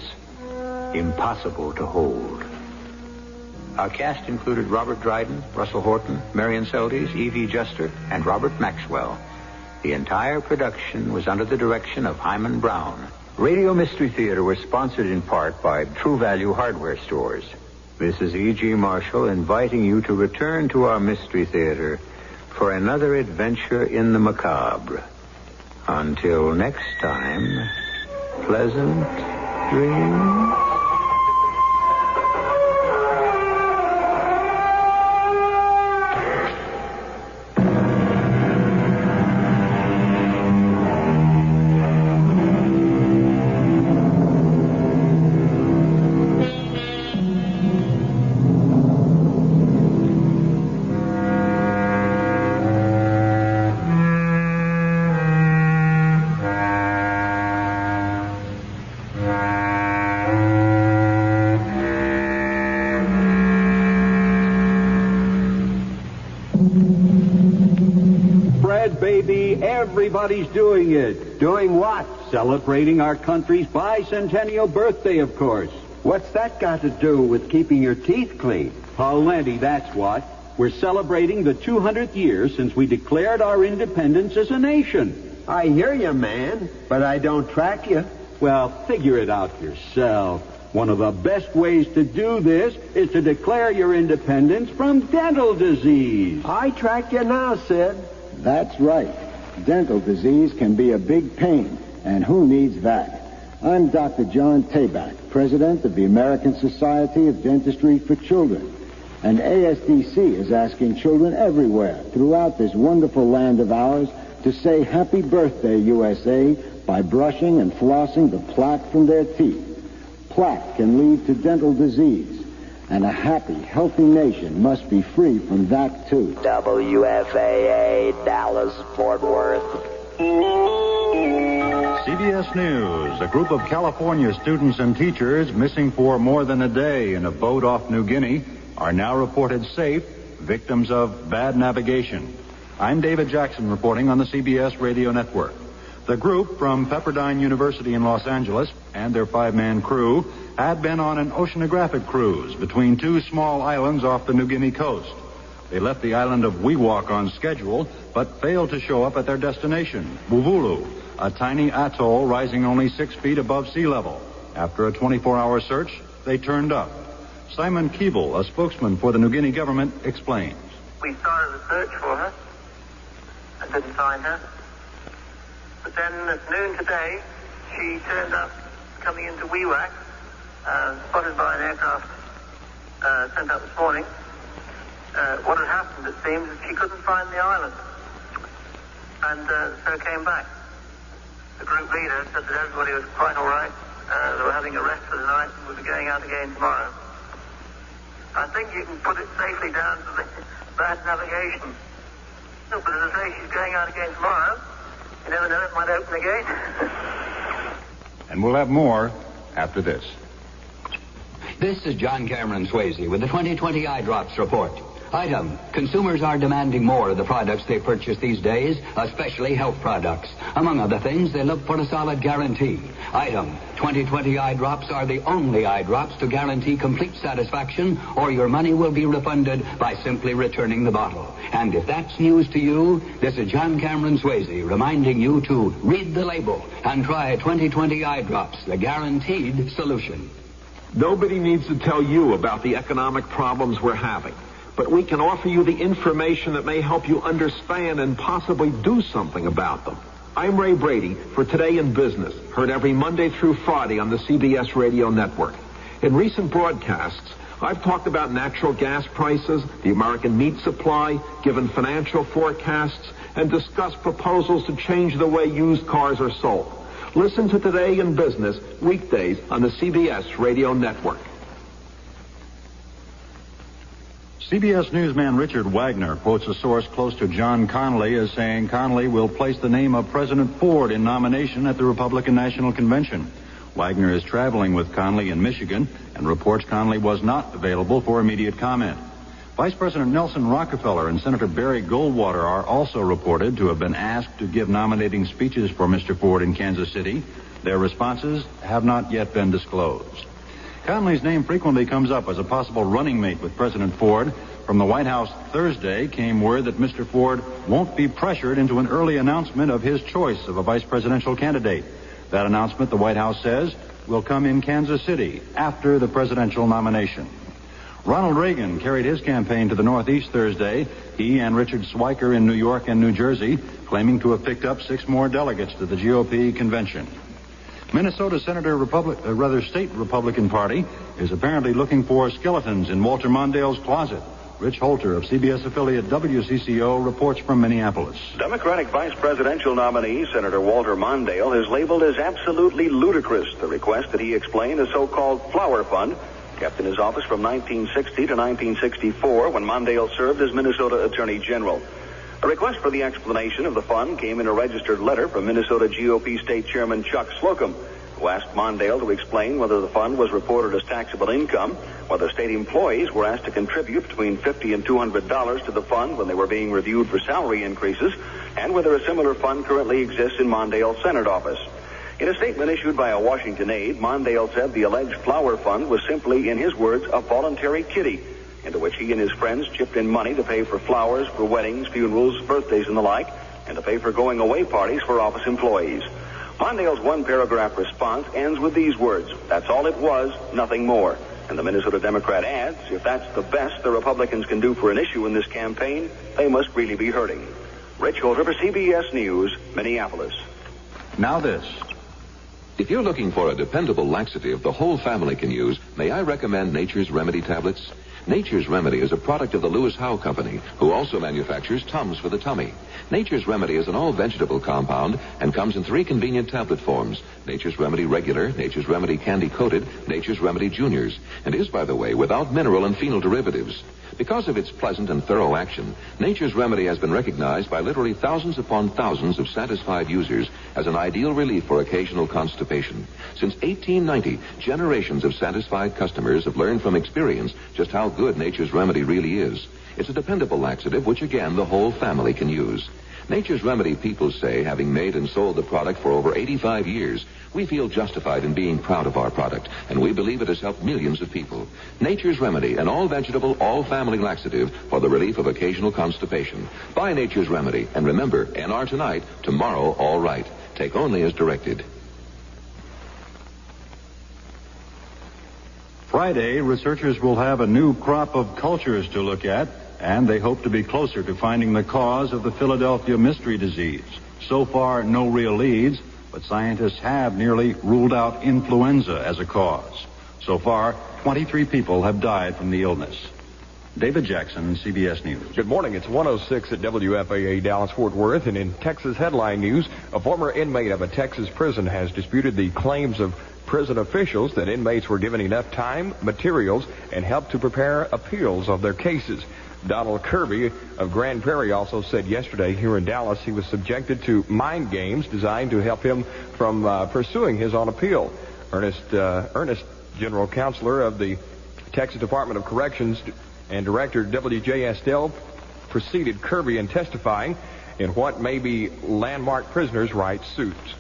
impossible to hold. Our cast included Robert Dryden, Russell Horton, Marian Seldes, Evie Juster, and Robert Maxwell. The entire production was under the direction of Hyman Brown. Radio Mystery Theater was sponsored in part by True Value Hardware Stores. This is E.G. Marshall inviting you to return to our Mystery Theater for another adventure in the macabre. Until next time, pleasant dreams. Everybody's doing it. Doing what? Celebrating our country's bicentennial birthday, of course. What's that got to do with keeping your teeth clean? Plenty, that's what. We're celebrating the 200th year since we declared our independence as a nation. I hear you, man, but I don't track you. Well, figure it out yourself. One of the best ways to do this is to declare your independence from dental disease. I track you now, Sid. That's right. Dental disease can be a big pain, and who needs that? I'm Dr. John Tabak, president of the American Society of Dentistry for Children. And ASDC is asking children everywhere throughout this wonderful land of ours to say Happy Birthday, USA, by brushing and flossing the plaque from their teeth. Plaque can lead to dental disease. And a happy, healthy nation must be free from that, too. WFAA, Dallas, Fort Worth. CBS News. A group of California students and teachers missing for more than a day in a boat off New Guinea are now reported safe, victims of bad navigation. I'm David Jackson reporting on the CBS radio network. The group from Pepperdine University in Los Angeles and their 5-man crew had been on an oceanographic cruise between two small islands off the New Guinea coast. They left the island of Wewak on schedule, but failed to show up at their destination, Buvulu, a tiny atoll rising only 6 feet above sea level. After a 24-hour search, they turned up. Simon Keeble, a spokesman for the New Guinea government, explains. We started a search for her and didn't find her. But then at noon today, she turned up coming into Wewak, spotted by an aircraft sent up this morning. What had happened, it seems, is she couldn't find the island, and so came back. The group leader said that everybody was quite all right. They were having a rest for the night and would be going out again tomorrow. I think you can put it safely down to the bad navigation. No, but as I say, she's going out again tomorrow. You never know, it might open again. And we'll have more after this. This is John Cameron Swayze with the 2020 Eye Drops Report. Item, consumers are demanding more of the products they purchase these days, especially health products. Among other things, they look for a solid guarantee. Item, 2020 eye drops are the only eye drops to guarantee complete satisfaction, or your money will be refunded by simply returning the bottle. And if that's news to you, this is John Cameron Swayze reminding you to read the label and try 2020 eye drops, the guaranteed solution. Nobody needs to tell you about the economic problems we're having, but we can offer you the information that may help you understand and possibly do something about them. I'm Ray Brady for Today in Business, heard every Monday through Friday on the CBS radio network. In recent broadcasts, I've talked about natural gas prices, the American meat supply, given financial forecasts, and discussed proposals to change the way used cars are sold. Listen to Today in Business weekdays on the CBS radio network. CBS newsman Richard Wagner quotes a source close to John Connally as saying Connally will place the name of President Ford in nomination at the Republican National Convention. Wagner is traveling with Connally in Michigan and reports Connally was not available for immediate comment. Vice President Nelson Rockefeller and Senator Barry Goldwater are also reported to have been asked to give nominating speeches for Mr. Ford in Kansas City. Their responses have not yet been disclosed. Connally's name frequently comes up as a possible running mate with President Ford. From the White House Thursday came word that Mr. Ford won't be pressured into an early announcement of his choice of a vice presidential candidate. That announcement, the White House says, will come in Kansas City after the presidential nomination. Ronald Reagan carried his campaign to the Northeast Thursday, he and Richard Swiker in New York and New Jersey, claiming to have picked up 6 more delegates to the GOP convention. Minnesota State Republican Party is apparently looking for skeletons in Walter Mondale's closet. Rich Holter of CBS affiliate WCCO reports from Minneapolis. Democratic vice presidential nominee Senator Walter Mondale has labeled as absolutely ludicrous the request that he explain a so-called flower fund kept in his office from 1960 to 1964 when Mondale served as Minnesota Attorney General. A request for the explanation of the fund came in a registered letter from Minnesota GOP State Chairman Chuck Slocum, who asked Mondale to explain whether the fund was reported as taxable income, whether state employees were asked to contribute between $50 and $200 to the fund when they were being reviewed for salary increases, and whether a similar fund currently exists in Mondale's Senate office. In a statement issued by a Washington aide, Mondale said the alleged flower fund was simply, in his words, a voluntary kitty, into which he and his friends chipped in money to pay for flowers, for weddings, funerals, birthdays, and the like, and to pay for going-away parties for office employees. Mondale's one-paragraph response ends with these words, "That's all it was, nothing more." And the Minnesota Democrat adds, if that's the best the Republicans can do for an issue in this campaign, they must really be hurting. Rich Holter for CBS News, Minneapolis. Now this. If you're looking for a dependable laxative the whole family can use, may I recommend Nature's Remedy tablets? Nature's Remedy is a product of the Lewis Howe Company, who also manufactures Tums for the tummy. Nature's Remedy is an all-vegetable compound and comes in 3 convenient tablet forms: Nature's Remedy Regular, Nature's Remedy Candy Coated, Nature's Remedy Juniors, and is, by the way, without mineral and phenol derivatives. Because of its pleasant and thorough action, Nature's Remedy has been recognized by literally thousands upon thousands of satisfied users as an ideal relief for occasional constipation. Since 1890, generations of satisfied customers have learned from experience just how good Nature's Remedy really is. It's a dependable laxative which, again, the whole family can use. Nature's Remedy people say, having made and sold the product for over 85 years, we feel justified in being proud of our product, and we believe it has helped millions of people. Nature's Remedy, an all-vegetable, all-family laxative for the relief of occasional constipation. Buy Nature's Remedy, and remember, NR tonight, tomorrow all right. Take only as directed. Friday, researchers will have a new crop of cultures to look at, and they hope to be closer to finding the cause of the Philadelphia mystery disease. So far, no real leads, but scientists have nearly ruled out influenza as a cause. So far, 23 people have died from the illness. David Jackson, CBS News. Good morning. It's 106 at WFAA Dallas-Fort Worth, and in Texas headline news, a former inmate of a Texas prison has disputed the claims of prison officials that inmates were given enough time, materials, and help to prepare appeals of their cases. Donald Kirby of Grand Prairie also said yesterday here in Dallas he was subjected to mind games designed to help him from pursuing his on appeal. Ernest, general counselor of the Texas Department of Corrections and Director W.J. Estelle, preceded Kirby in testifying in what may be landmark prisoners' rights suits.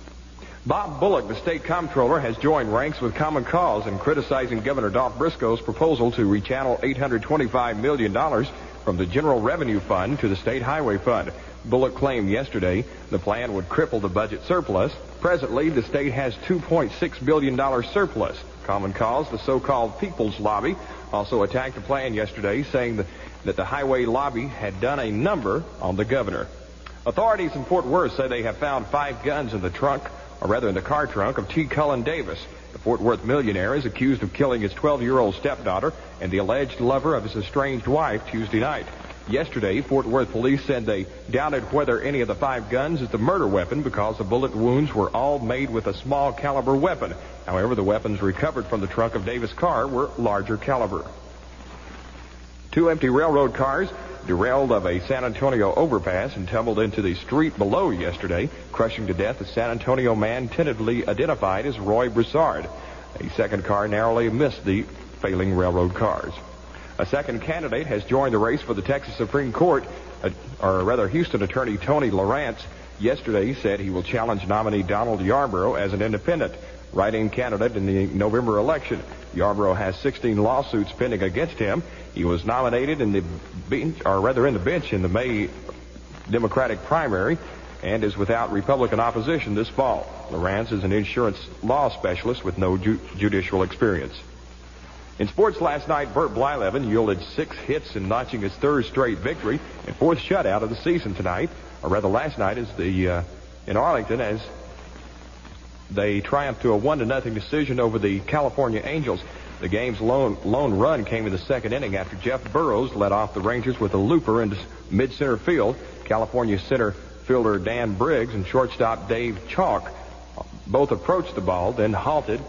Bob Bullock, the state comptroller, has joined ranks with Common Cause in criticizing Governor Dolph Briscoe's proposal to rechannel $825 million from the General Revenue Fund to the State Highway Fund. Bullock claimed yesterday the plan would cripple the budget surplus. Presently, the state has $2.6 billion surplus. Common Cause, the so-called People's Lobby, also attacked the plan yesterday, saying that the highway lobby had done a number on the governor. Authorities in Fort Worth say they have found 5 guns in the car trunk of T. Cullen Davis. The Fort Worth millionaire is accused of killing his 12-year-old stepdaughter and the alleged lover of his estranged wife Tuesday night. Yesterday, Fort Worth police said they doubted whether any of the 5 guns is the murder weapon because the bullet wounds were all made with a small caliber weapon. However, the weapons recovered from the trunk of Davis' car were larger caliber. 2 empty railroad cars derailed of a San Antonio overpass and tumbled into the street below yesterday, crushing to death a San Antonio man tentatively identified as Roy Broussard. A second car narrowly missed the failing railroad cars. A second candidate has joined the race for the Texas Supreme Court, Houston attorney Tony Lawrence yesterday said he will challenge nominee Donald Yarborough as an independent write-in candidate in the November election. Yarborough has 16 lawsuits pending against him. He was nominated in the bench in the May Democratic primary and is without Republican opposition this fall. Lawrence is an insurance law specialist with no judicial experience. In sports last night, Bert Blyleven yielded 6 hits in notching his 3rd straight victory and 4th shutout of the season tonight, last night in Arlington as they triumphed to a 1-0 decision over the California Angels. The game's lone run came in the 2nd inning after Jeff Burrows led off the Rangers with a looper into mid-center field. California center fielder Dan Briggs and shortstop Dave Chalk both approached the ball, then halted,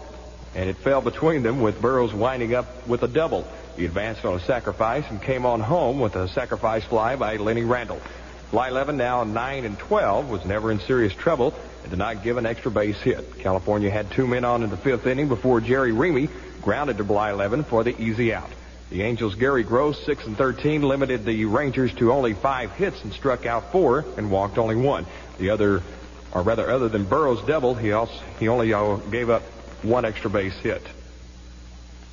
and it fell between them with Burrows winding up with a double. He advanced on a sacrifice and came on home with a sacrifice fly by Lenny Randall. Blyleven, now 9-12, was never in serious trouble and did not give an extra base hit. California had 2 men on in the 5th inning before Jerry Remy grounded to Blyleven for the easy out. The Angels' Gary Gross, 6-13, limited the Rangers to only 5 hits and struck out 4 and walked only 1. Other than Burrows' double, he only gave up 1 extra base hit.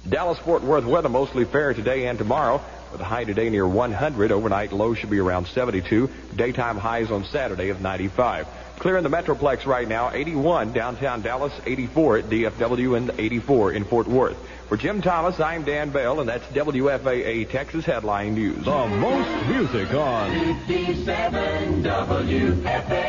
Dallas-Fort Worth weather mostly fair today and tomorrow, with a high today near 100. Overnight low should be around 72. Daytime highs on Saturday of 95. Clear in the Metroplex right now, 81 downtown Dallas, 84 at DFW, and 84 in Fort Worth. For Jim Thomas, I'm Dan Bell, and that's WFAA Texas Headline News. The most music on 57 WFAA.